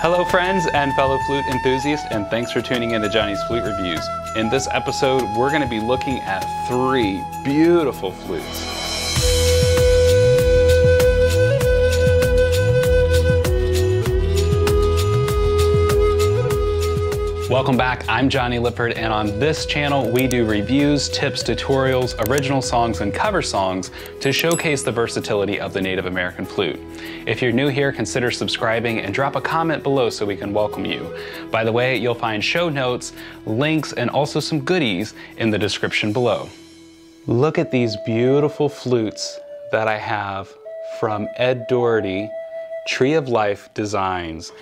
Hello friends and fellow flute enthusiasts, and thanks for tuning in to Jonny's Flute Reviews. In this episode, we're going to be looking at 3 beautiful flutes. Welcome back, I'm Jonny Lipford, and on this channel we do reviews, tips, tutorials, original songs, and cover songs to showcase the versatility of the Native American flute. If you're new here, consider subscribing and drop a comment below so we can welcome you. By the way, you'll find show notes, links, and also some goodies in the description below. Look at these beautiful flutes that I have from Ed Dougherty, Tree of Life Designs.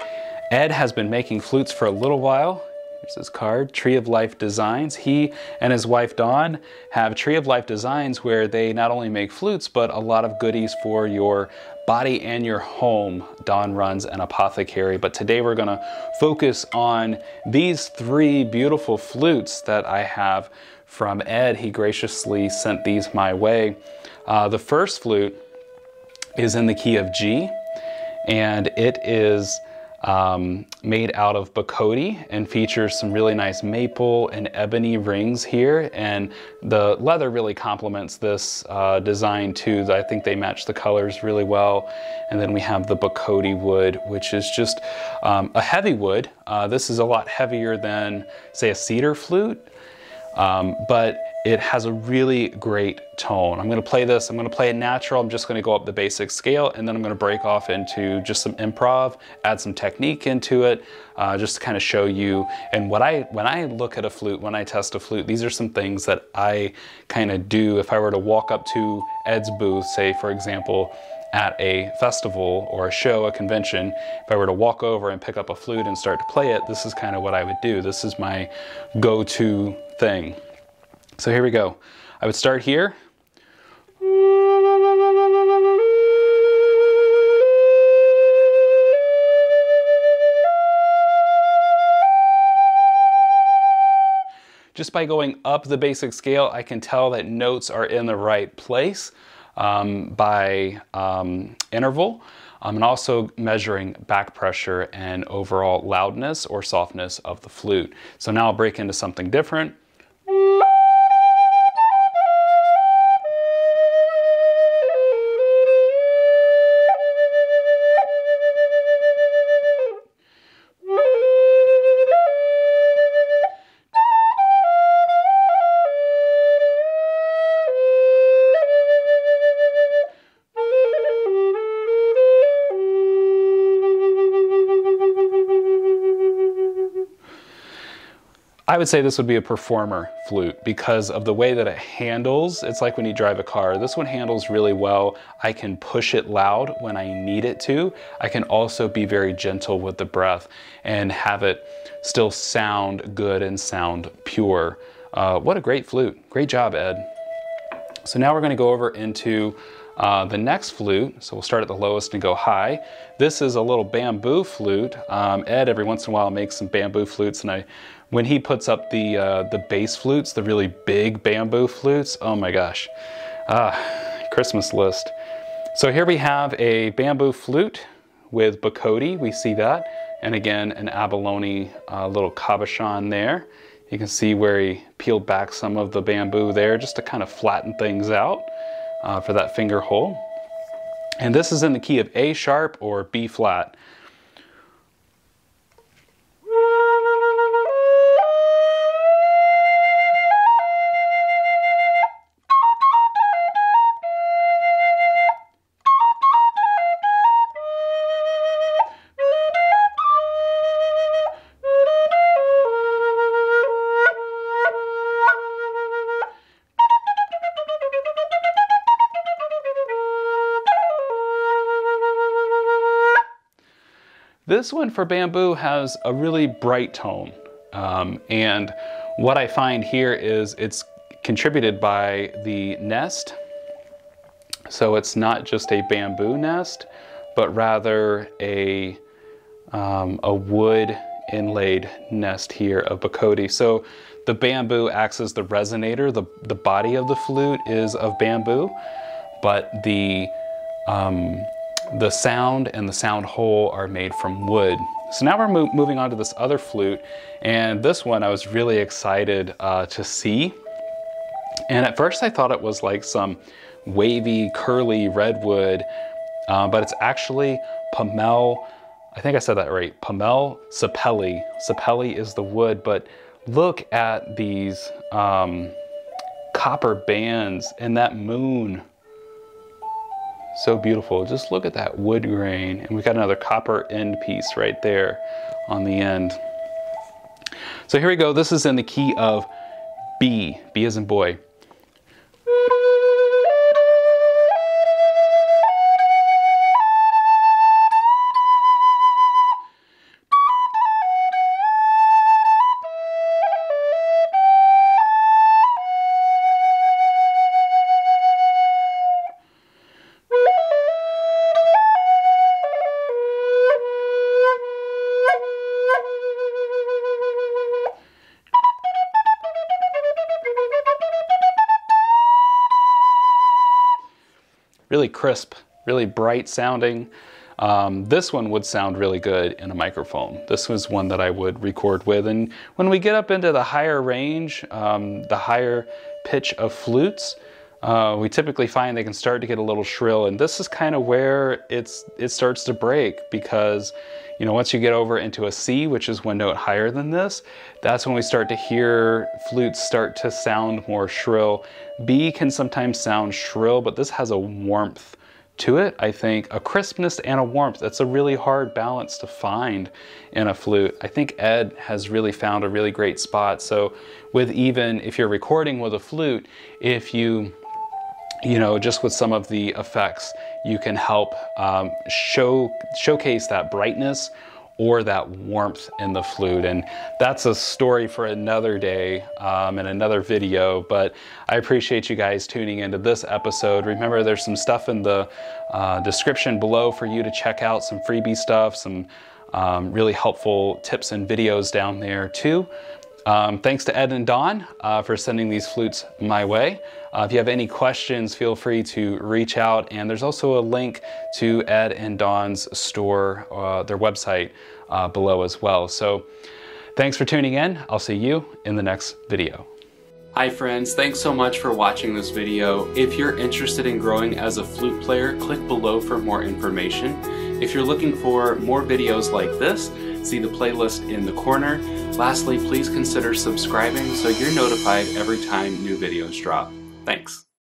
Ed has been making flutes for a little while. Here's his card, Tree of Life Designs. He and his wife Dawn have Tree of Life Designs where they not only make flutes, but a lot of goodies for your body and your home. Dawn runs an apothecary, but today we're gonna focus on these 3 beautiful flutes that I have from Ed. He graciously sent these my way. The first flute is in the key of G, and it is made out of bocote and features some really nice maple and ebony rings here, and the leather really complements this design too. I think they match the colors really well. And then we have the bocote wood, which is just a heavy wood. This is a lot heavier than, say, a cedar flute, but it has a really great tone. I'm gonna play this, I'm gonna play it natural. I'm just gonna go up the basic scale, and then I'm gonna break off into just some improv, add some technique into it, just to kind of show you. And when I look at a flute, when I test a flute, these are some things that I kind of do. If I were to walk up to Ed's booth, say for example, at a festival or a show, a convention, if I were to walk over and pick up a flute and start to play it, this is kind of what I would do. This is my go-to thing. So here we go. I would start here. Just by going up the basic scale, I can tell that notes are in the right place by interval. And also measuring back pressure and overall loudness or softness of the flute. So now I'll break into something different. I would say this would be a performer flute because of the way that it handles. It's like when you drive a car. This one handles really well. I can push it loud when I need it to. I can also be very gentle with the breath and have it still sound good and sound pure. What a great flute. Great job, Ed. So now we're going to go over into the next flute. So we'll start at the lowest and go high. This is a little bamboo flute. Ed every once in a while makes some bamboo flutes, and when he puts up the bass flutes, the really big bamboo flutes, oh my gosh, Christmas list. So here we have a bamboo flute with bocote, we see that, and again an abalone little cabochon there. You can see where he peeled back some of the bamboo there just to kind of flatten things out for that finger hole. And this is in the key of A sharp or B flat. This one for bamboo has a really bright tone, and what I find here is it's contributed by the nest. So it's not just a bamboo nest, but rather a wood inlaid nest here of bocote. So the bamboo acts as the resonator. The body of the flute is of bamboo, but the sound and the sound hole are made from wood. So now we're moving on to this other flute, and this one I was really excited to see. And at first I thought it was like some wavy, curly redwood, but it's actually Pamelle, I think I said that right, Pamelle Sapele. Sapele is the wood, but look at these copper bands and that moon. So beautiful. Just look at that wood grain. And we've got another copper end piece right there on the end. So here we go. This is in the key of B. B as in boy. Really crisp, really bright sounding. This one would sound really good in a microphone. This was one that I would record with. And when we get up into the higher range, the higher pitch of flutes, we typically find they can start to get a little shrill. And this is kind of where it starts to break, because you know, once you get over into a C, which is one note higher than this, that's when we start to hear flutes start to sound more shrill. B can sometimes sound shrill, but this has a warmth to it, I think, a crispness and a warmth. That's a really hard balance to find in a flute. I think Ed has really found a really great spot. So with, even if you're recording with a flute, if you know, just with some of the effects, you can help showcase that brightness or that warmth in the flute. And that's a story for another day and another video, but I appreciate you guys tuning into this episode. Remember, there's some stuff in the description below for you to check out, some freebie stuff, some really helpful tips and videos down there too. Thanks to Ed and Dawn for sending these flutes my way. If you have any questions, feel free to reach out. And there's also a link to Ed and Dawn's store, their website below as well. So thanks for tuning in. I'll see you in the next video. Hi friends, thanks so much for watching this video. If you're interested in growing as a flute player, click below for more information. If you're looking for more videos like this, see the playlist in the corner. Lastly, please consider subscribing so you're notified every time new videos drop. Thanks.